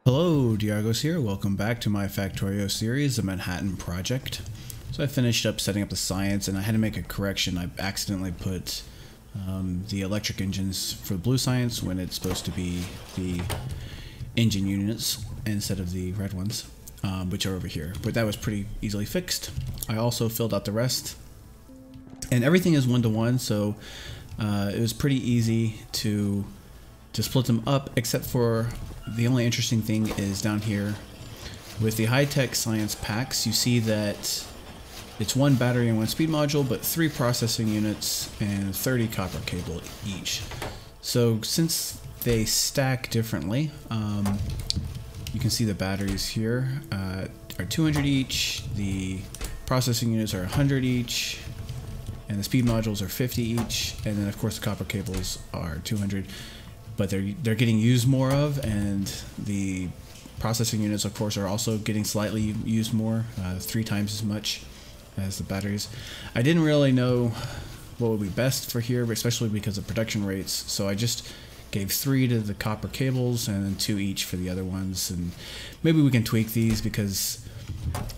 Hello, Diagos here. Welcome back to my Factorio series, the Manhattan Project. So I finished up setting up the science and I had to make a correction. I accidentally put the electric engines for the blue science when it's supposed to be the engine units instead of the red ones, which are over here. But that was pretty easily fixed. I also filled out the rest. And everything is one-to-one, so it was pretty easy to split them up, except for the only interesting thing is down here with the high-tech science packs. You see that it's one battery and one speed module, but 3 processing units and 30 copper cable each. So since they stack differently, you can see the batteries here are 200 each, the processing units are 100 each, and the speed modules are 50 each, and then of course the copper cables are 200. But they're getting used more of, and the processing units, of course, are also getting slightly used more, 3 times as much as the batteries. I didn't really know what would be best for here, especially because of production rates, so I just gave 3 to the copper cables and then 2 each for the other ones. And maybe we can tweak these because,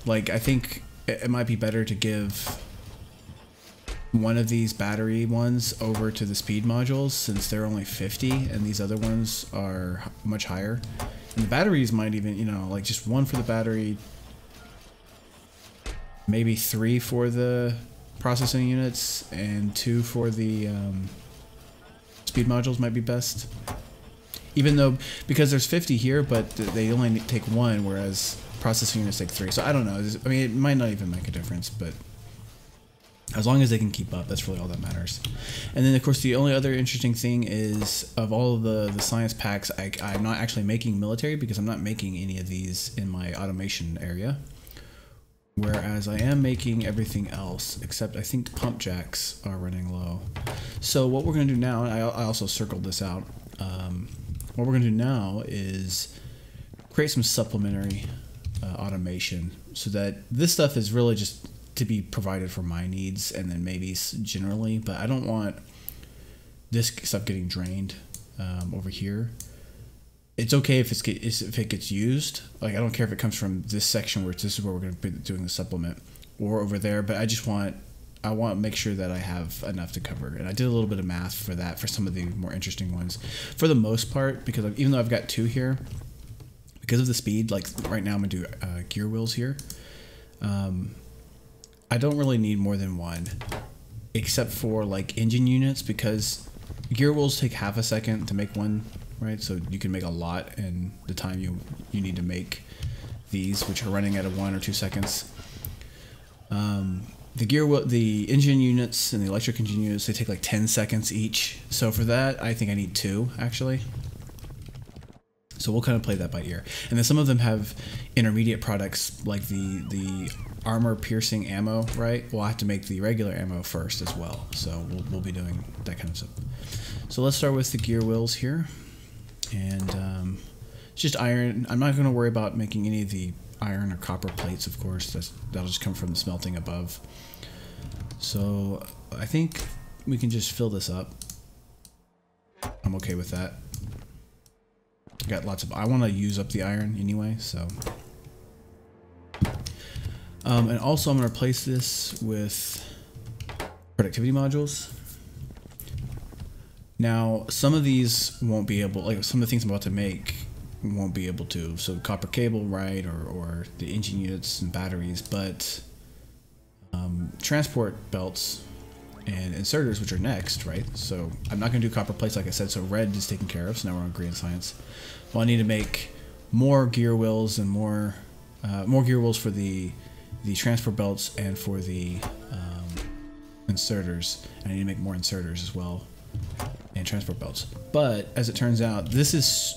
like, I think it might be better to give one of these battery ones over to the speed modules since they're only 50 and these other ones are much higher. And the batteries might even, you know, like just 1 for the battery, maybe 3 for the processing units, and 2 for the speed modules might be best. Even though, because there's 50 here, but they only take 1, whereas processing units take 3. So I don't know. I mean, it might not even make a difference, but as long as they can keep up, that's really all that matters. And then, of course, the only other interesting thing is, of all of the science packs, I'm not actually making military because I'm not making any of these in my automation area. Whereas I am making everything else, except I think pump jacks are running low. So what we're going to do now, and I also circled this out, what we're going to do now is create some supplementary automation so that this stuff is really just to be provided for my needs and then maybe generally, but I don't want this stuff getting drained over here. It's okay if it gets used. Like, I don't care if it comes from this section where this is where we're going to be doing the supplement, or over there, but I want to make sure that I have enough to cover. And I did a little bit of math for that for some of the more interesting ones. For the most part, because even though I've got 2 here, because of the speed, like right now I'm going to do gear wheels here. I don't really need more than 1, except for like engine units, because gear wheels take half a second to make 1, right? So you can make a lot in the time you need to make these, which are running at a 1 or 2 seconds. The engine units and the electric engine units, they take like 10 seconds each. So for that, I think I need 2 actually. So we'll kind of play that by ear. And then some of them have intermediate products like the armor piercing ammo, right? We'll have to make the regular ammo first as well. So we'll be doing that kind of stuff. So let's start with the gear wheels here. And it's just iron. I'm not going to worry about making any of the iron or copper plates, of course. That'll just come from the smelting above. So I think we can just fill this up. I'm okay with that. Got lots of, I want to use up the iron anyway, so. And also I'm going to replace this with productivity modules. Now, some of these won't be able, like some of the things I'm about to make won't be able to. So copper cable, right, or the engine units and batteries, but transport belts and inserters, which are next, right? So I'm not going to do copper plates, like I said, so red is taken care of, so now we're on green science. Well, I need to make more gear wheels and more gear wheels for the transport belts and for the inserters. And I need to make more inserters as well and transport belts. But as it turns out, this is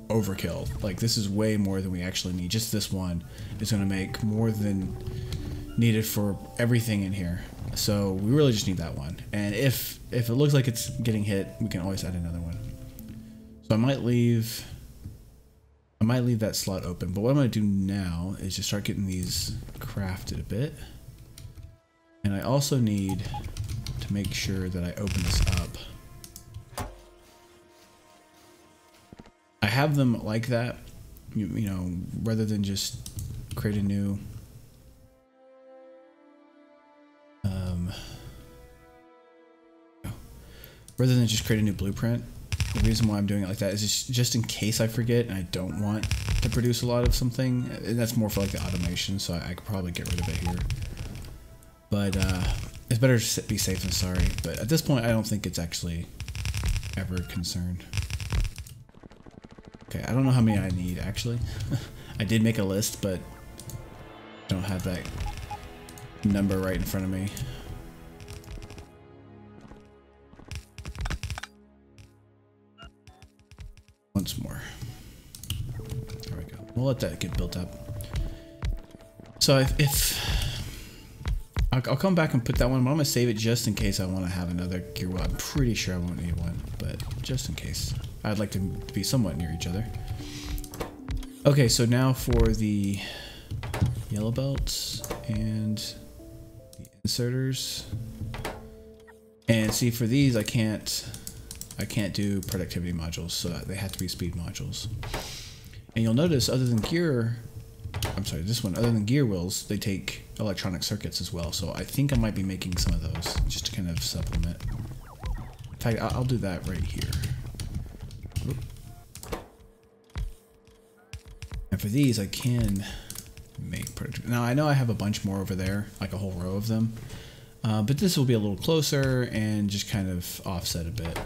overkill. Like, this is way more than we actually need. Just this one is going to make more than needed for everything in here. So we really just need that one. And if it looks like it's getting hit, we can always add another one. So I might leave that slot open. But what I'm going to do now is just start getting these crafted a bit. And I also need to make sure that I open this up. I have them like that you know, rather than just create a new blueprint. The reason why I'm doing it like that is just in case I forget and I don't want to produce a lot of something. And that's more for like the automation, so I could probably get rid of it here. But it's better to be safe than sorry. But at this point, I don't think it's actually ever a concern. Okay, I don't know how many I need actually. I did make a list, but don't have that number right in front of me. Once more. There we go. We'll let that get built up. So if I'll come back and put that one, but I'm gonna save it just in case I want to have another gear wheel. I'm pretty sure I won't need one, but just in case. I'd like to be somewhat near each other. Okay, so now for the yellow belts and the inserters. And see, for these I can't do productivity modules, so they have to be speed modules. And you'll notice other than gear, I'm sorry, this one, other than gear wheels, they take electronic circuits as well. So I think I might be making some of those just to kind of supplement. In fact, I'll do that right here. And for these, I can make productivity. Now I know I have a bunch more over there, like a whole row of them. But this will be a little closer and just kind of offset a bit.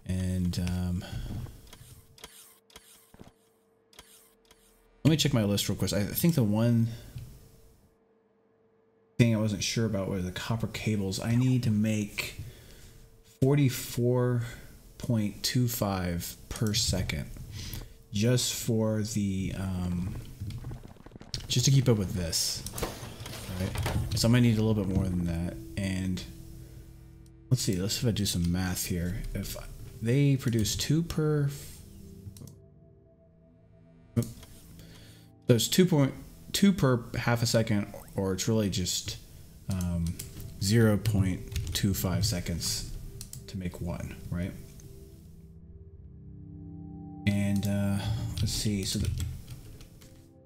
And let me check my list real quick. I think the one thing I wasn't sure about were the copper cables. I need to make 44.25 per second just for the just to keep up with this. Right? So I might need a little bit more than that. And let's see, let's see if I do some math here. If they produce 2 per, there's 2.2 per half a second, or it's really just 0.25 seconds to make one, right? And let's see, so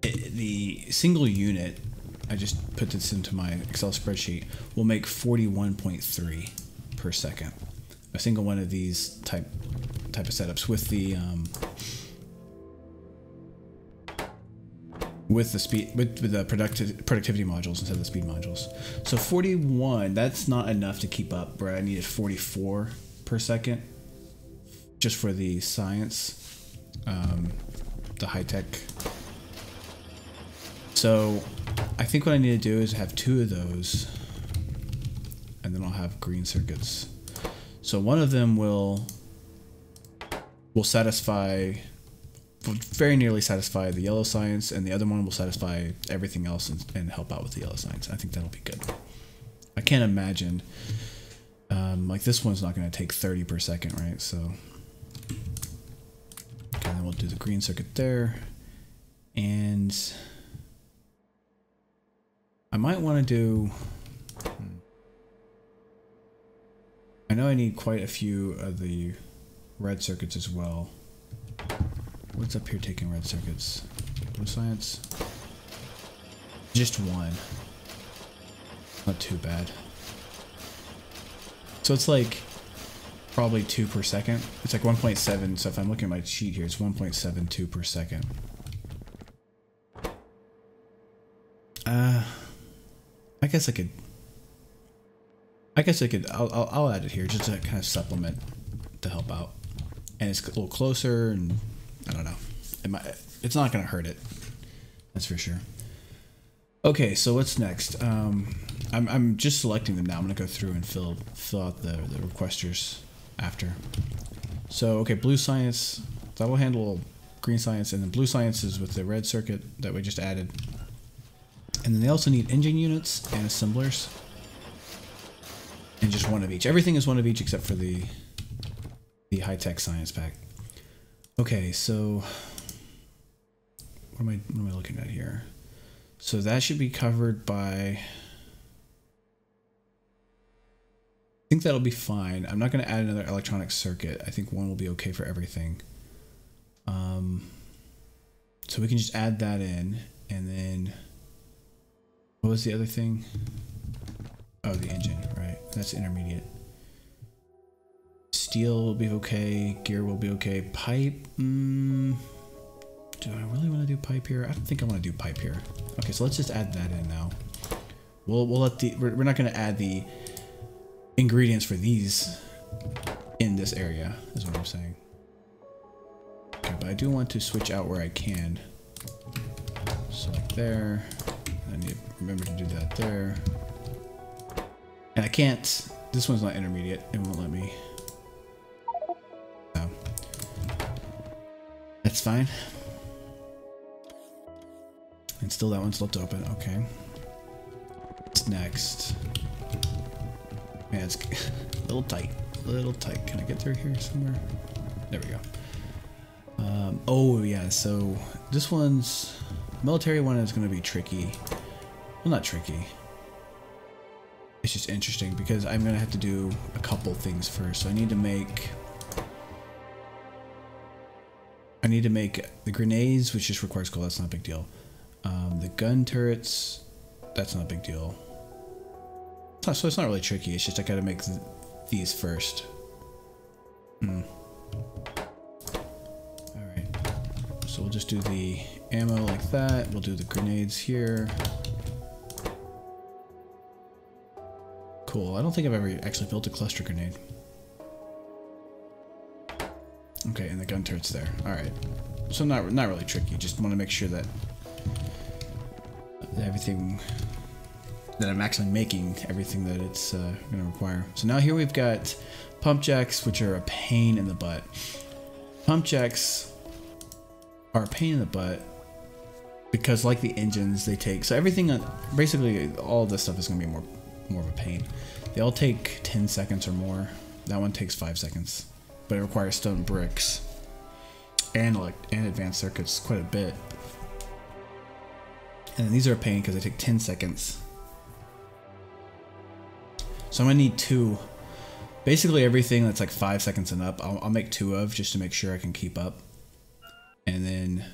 the single unit, I just put this into my Excel spreadsheet, will make 41.3 per second. A single one of these type of setups with the productivity modules instead of the speed modules. So 41, that's not enough to keep up, Brad. I needed 44 per second just for the science, the high tech. So I think what I need to do is have 2 of those, and then I'll have green circuits. So one of them will satisfy, very nearly satisfy the yellow science, and the other one will satisfy everything else and help out with the yellow science. I think that'll be good. I can't imagine, like this one's not going to take 30 per second, right? So, okay, then we'll do the green circuit there, and I might want to do, I know I need quite a few of the red circuits as well. What's up here taking red circuits? Blue science? Just one. Not too bad. So it's like probably 2 per second. It's like 1.7, so if I'm looking at my sheet here, it's 1.72 per second. I guess I could, I'll add it here just to kind of supplement, to help out. And it's a little closer, and I don't know. It's not going to hurt it. That's for sure. Okay, so what's next? I'm just selecting them now. I'm going to go through and fill out the requesters after. So, okay, blue science, that will handle green science, and then blue science is with the red circuit that we just added. And then they also need engine units and assemblers. And just one of each. Everything is one of each except for the high-tech science pack. Okay, so what am I looking at here? So that should be covered by, I think that'll be fine. I'm not going to add another electronic circuit. I think one will be okay for everything. So So we can just add that in, and then what was the other thing? Oh, the engine, right? That's intermediate. Steel will be okay. Gear will be okay. Pipe. Do I really want to do pipe here? I don't think I want to do pipe here. Okay, so let's just add that in now. We'll let the we're not going to add the ingredients for these in this area, is what I'm saying. Okay, but I do want to switch out where I can. So like there. I need to remember to do that there. And I can't. This one's not intermediate. It won't let me. No. That's fine. And still that one's left open. Okay. What's next? Man, it's a little tight. A little tight. Can I get through here somewhere? There we go. Oh yeah, so this one's military one is going to be tricky. Well, not tricky. It's just interesting because I'm going to have to do a couple things first. So I need to make the grenades, which just requires gold. That's not a big deal. The gun turrets, that's not a big deal. So it's not really tricky. It's just I got to make these first. Alright. So we'll just do the ammo like that. We'll do the grenades here. Cool. I don't think I've ever actually built a cluster grenade. Okay, and the gun turret's there. Alright. So not really tricky. Just want to make sure that everything that I'm actually making everything that it's going to require. So now here we've got pump jacks, which are a pain in the butt. Pump jacks are a pain in the butt because, like the engines, they take everything. Basically, all of this stuff is going to be more of a pain. They all take 10 seconds or more. That one takes 5 seconds, but it requires stone bricks and advanced circuits quite a bit. And these are a pain because they take 10 seconds. So I'm gonna need 2. Basically everything that's like 5 seconds and up, I'll make 2 of just to make sure I can keep up. And then,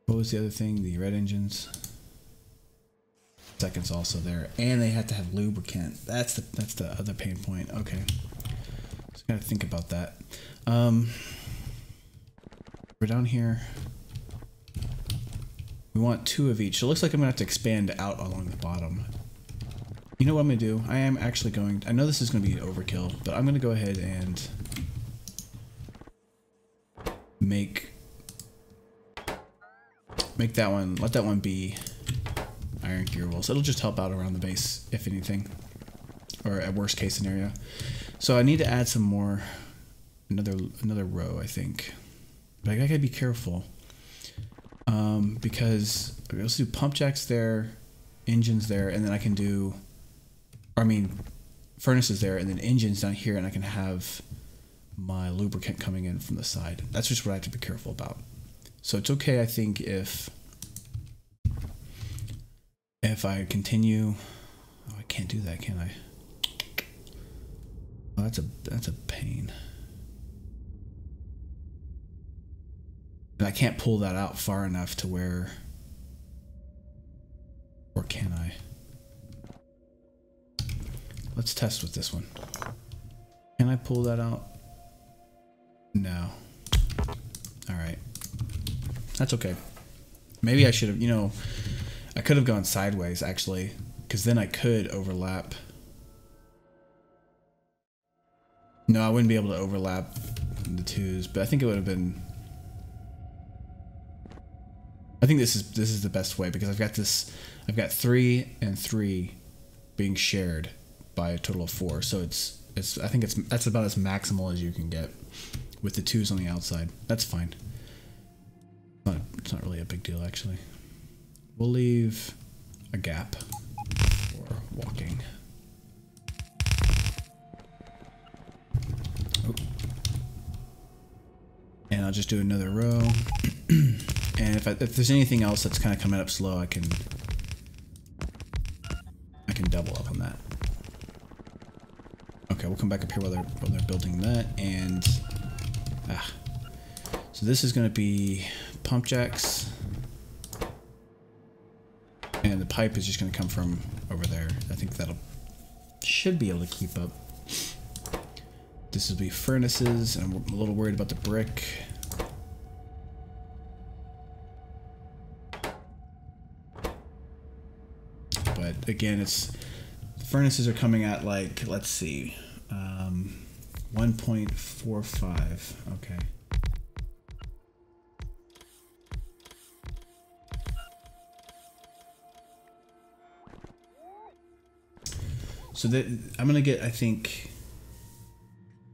what was the other thing? The red engines. Seconds also there, and they have to have lubricant. That's the other pain point. Okay, just gotta think about that. We're down here. We want 2 of each. So it looks like I'm gonna have to expand out along the bottom. You know what I'm gonna do? I am actually going. I know this is gonna be overkill, but I'm gonna go ahead and make that one. Let that one be iron gear wheels. It'll just help out around the base, if anything, or a worst case scenario. So I need to add some more. Another row, I think. But I gotta be careful. Because let's do pump jacks there, engines there, and then I can do, furnaces there, and then engines down here, and I can have my lubricant coming in from the side. That's just what I have to be careful about. So it's okay, I think, if I continue. Oh, I can't do that, can I? Oh, that's a pain. And I can't pull that out far enough to where, or can I? Let's test with this one. Can I pull that out? No. All right. That's okay. Maybe I should have, I could have gone sideways actually, because then I could overlap. No, I wouldn't be able to overlap the 2s, but I think it would have been. I think this is the best way because I've got 3 and 3 being shared by a total of 4. So I think that's about as maximal as you can get with the 2s on the outside. That's fine. It's not really a big deal actually. We'll leave a gap for walking. Oh. And I'll just do another row. And if there's anything else that's kind of coming up slow, I can double up on that. Okay, we'll come back up here while they're building that, and So this is going to be pump jacks. And the pipe is just going to come from over there. I think that'll should be able to keep up. This will be furnaces, and I'm a little worried about the brick. But again, it's the furnaces are coming at like, let's see, 1.45. Okay. So that I'm gonna get, I think,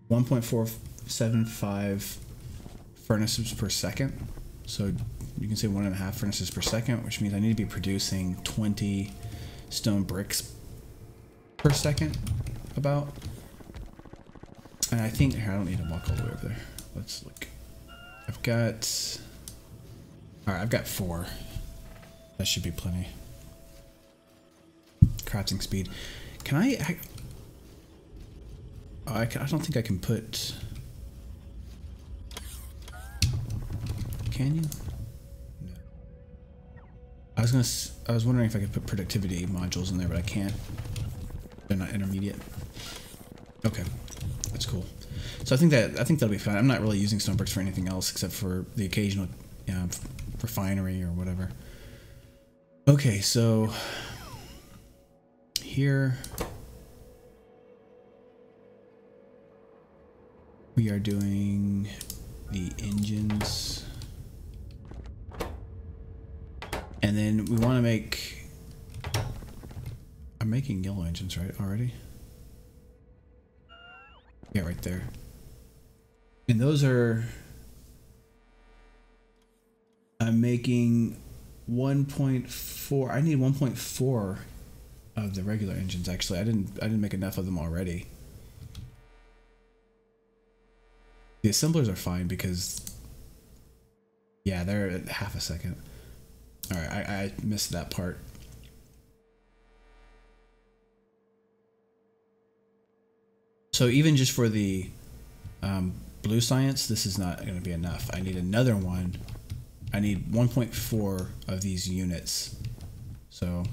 1.475 furnaces per second. So you can say 1.5 furnaces per second, which means I need to be producing 20 stone bricks per second, about. And I think here, I don't need to walk all the way over there. Let's look. I've got. All right, I've got 4. That should be plenty. Crafting speed. Can I don't think I can put... Can you? No. I was wondering if I could put productivity modules in there, but I can't. They're not intermediate. Okay, that's cool. So I think that'll be fine. I'm not really using stone bricks for anything else except for the occasional refinery or whatever. Okay, so here we are doing the engines, and then we want to make, I'm making yellow engines, right, already? Yeah, right there. And those are, I'm making 1.4, I need 1.4 of the regular engines. Actually, I didn't make enough of them already. The assemblers are fine because, yeah, they're at half a second. All right, I missed that part. So even just for the blue science, this is not going to be enough. I need another one. I need 1.4 of these units. So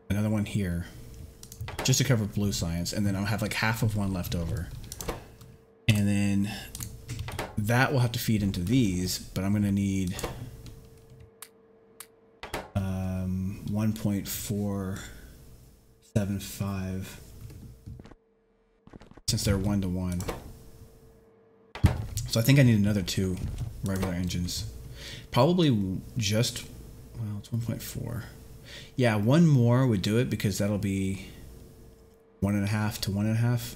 another one here, just to cover blue science, and then I'll have like half of one left over. And then that will have to feed into these, but I'm going to need 1.475 since they're 1-to-1. So I think I need another 2 regular engines. Probably just, well, it's 1.4. Yeah, 1 more would do it because that'll be 1.5 to 1.5.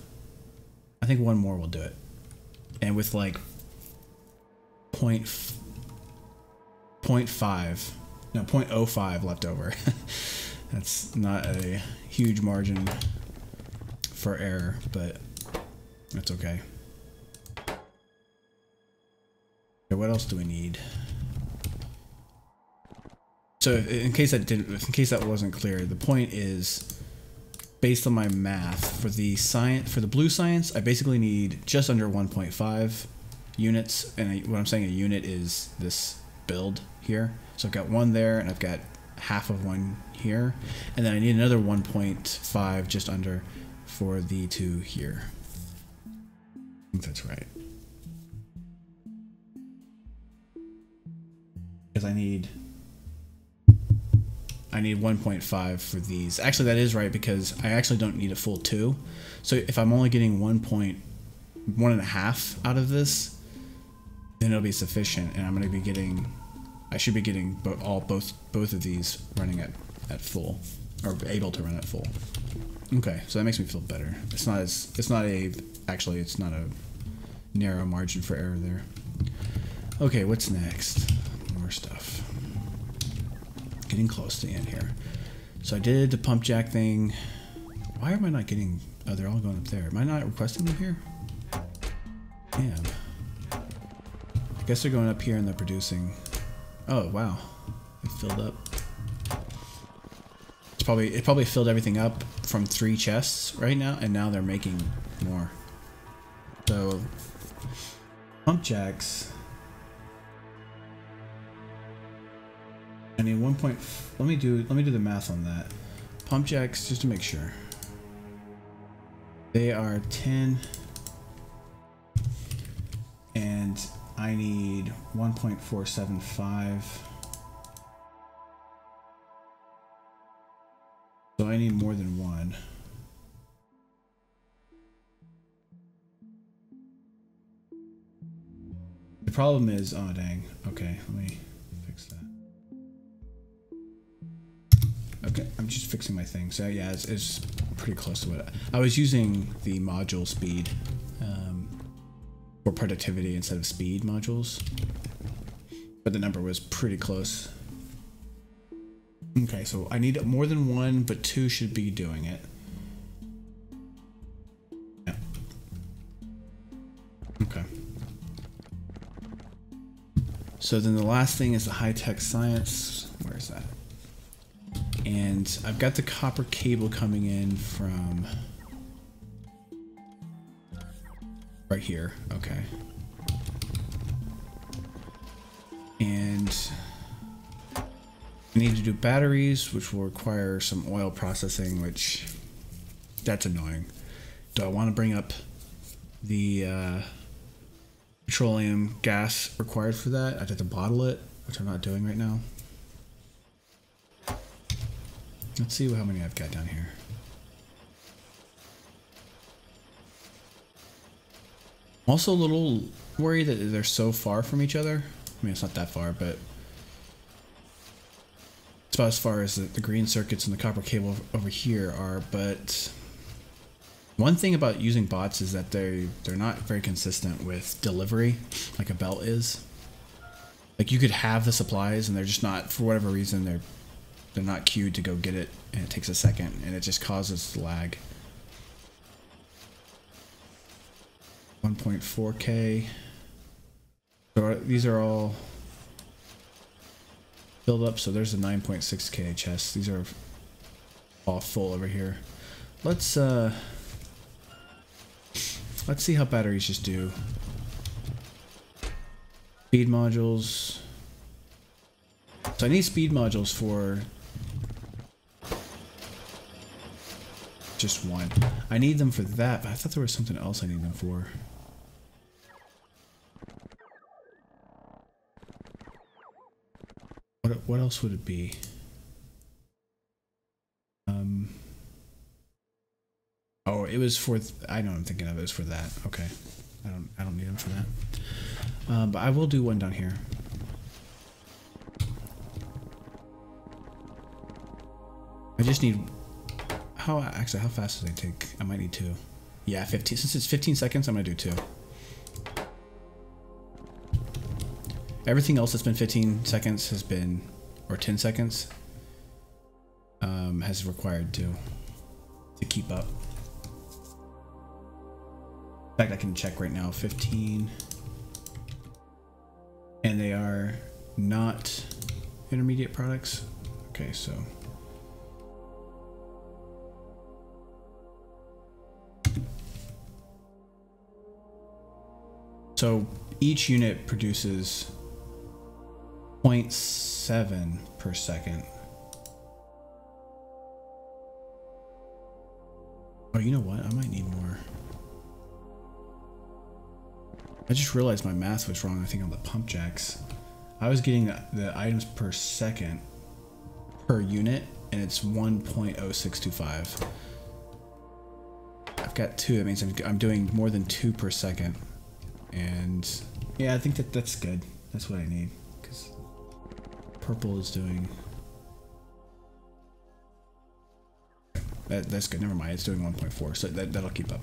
I think 1 more will do it. And with like 0.05 left over. That's not a huge margin for error, but that's okay. Okay, what else do we need? So in case that wasn't clear, the point is, based on my math, for the blue science, I basically need just under 1.5 units, and what I'm saying a unit is this build here. So I've got 1 there, and I've got half of 1 here, and then I need another 1.5 just under for the 2 here. I think that's right. Because I need 1.5 for these. Actually, that is right, because I actually don't need a full 2. So if I'm only getting 1.1.5 out of this, then it'll be sufficient, and I'm going to be getting, I should be getting both of these running at full, or able to run at full. Okay, so that makes me feel better. It's not a narrow margin for error there. Okay, what's next? More stuff. Getting close to the end here. So I did the pump jack thing. Why am I not getting... Oh, they're all going up there. Am I not requesting them here? Damn. I guess they're going up here and they're producing... Oh, wow. It filled up. It probably filled everything up from 3 chests right now, and now they're making more. So... Pump jacks. I need 1 point. Let me do the math on that. Pump jacks, just to make sure. They are 10, and I need 1.475. So I need more than one. The problem is, oh dang. Okay, let me fix that. Okay, I'm just fixing my thing. So yeah, it's pretty close to what I was using the module speed for productivity instead of speed modules, but the number was pretty close. Okay, so I need more than one, but two should be doing it. Yeah. Okay. So then the last thing is the high-tech science. Where is that? And I've got the copper cable coming in from right here. Okay. And I need to do batteries, which will require some oil processing, which that's annoying. Do I want to bring up the petroleum gas required for that? I'd have to bottle it, which I'm not doing right now. Let's see how many I've got down here. I'm also a little worried that they're so far from each other. I mean, it's not that far, but it's about as far as the green circuits and the copper cable over here are. But one thing about using bots is that they're not very consistent with delivery, like a belt is. Like you could have the supplies and they're just not, for whatever reason, they're not queued to go get it, and it takes a second, and it just causes lag. 1.4K. So these are all filled up, so there's a 9.6K chest. These are all full over here. Let's see how batteries just do. Speed modules. So I need speed modules for just one. I need them for that, but I thought there was something else I need them for. What else would it be? Oh, it was for. I know what I'm thinking of. It was for that. Okay, I don't need them for that. But I will do one down here. I just need. How fast do they take? I might need two. Yeah, 15. Since it's 15 seconds, I'm gonna do two. Everything else that's been 15 seconds has been, or 10 seconds, has required to keep up. In fact, I can check right now. 15, and they are not intermediate products. Okay, so. So each unit produces 0.7 per second. Oh, you know what? I might need more. I just realized my math was wrong, I think, on the pump jacks. I was getting the items per second per unit, and it's 1.0625. I've got two. That means I'm doing more than 2 per second. And yeah, I think that's good. That's what I need, because purple is doing. That's good. Never mind. It's doing 1.4, so that'll keep up.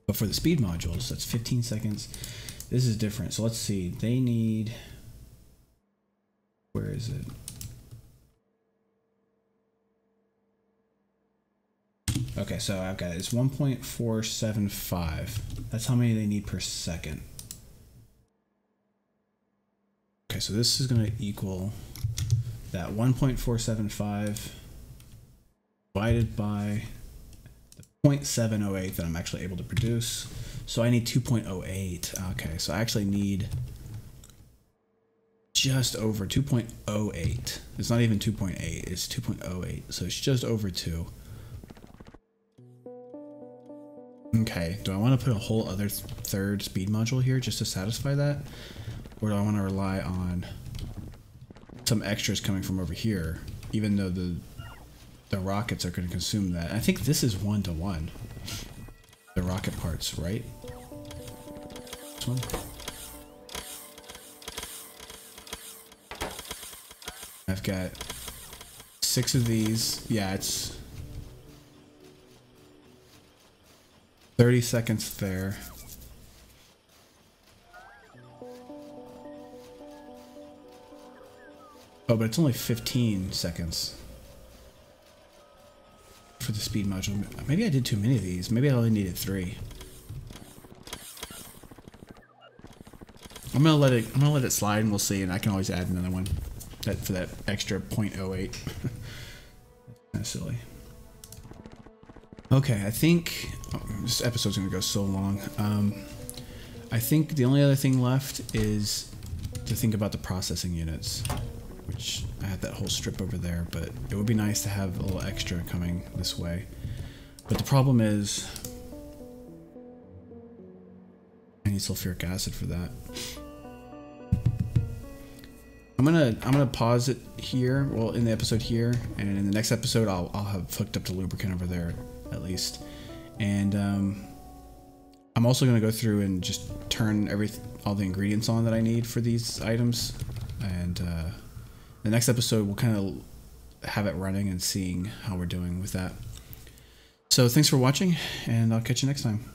But for the speed modules, that's 15 seconds. This is different. So let's see. They need. Where is it? Okay, so I've got it's 1.475. That's how many they need per second. Okay, so this is going to equal that 1.475 divided by the 0.708 that I'm actually able to produce. So I need 2.08. Okay, so I actually need just over 2.08. It's not even 2.8, it's 2.08. So it's just over 2. Okay, do I want to put a whole other third speed module here just to satisfy that? Or do I want to rely on some extras coming from over here, even though the rockets are going to consume that? I think this is 1-to-1. The rocket parts, right? This one? I've got 6 of these. Yeah, it's 30 seconds there. Oh, but it's only 15 seconds for the speed module. Maybe I did too many of these. Maybe I only needed 3. I'm gonna let it slide and we'll see, and I can always add another one for that extra 0.08. Kind of silly. Okay, I think this episode's gonna go so long. I think the only other thing left is to think about the processing units, which I had that whole strip over there, but it would be nice to have a little extra coming this way. But the problem is I need sulfuric acid for that. I'm gonna pause it here, well, in the episode here, and in the next episode I'll have hooked up the lubricant over there at least. And I'm also gonna go through and just turn all the ingredients on that I need for these items, and the next episode we'll kind of have it running and seeing how we're doing with that. So thanks for watching, and I'll catch you next time.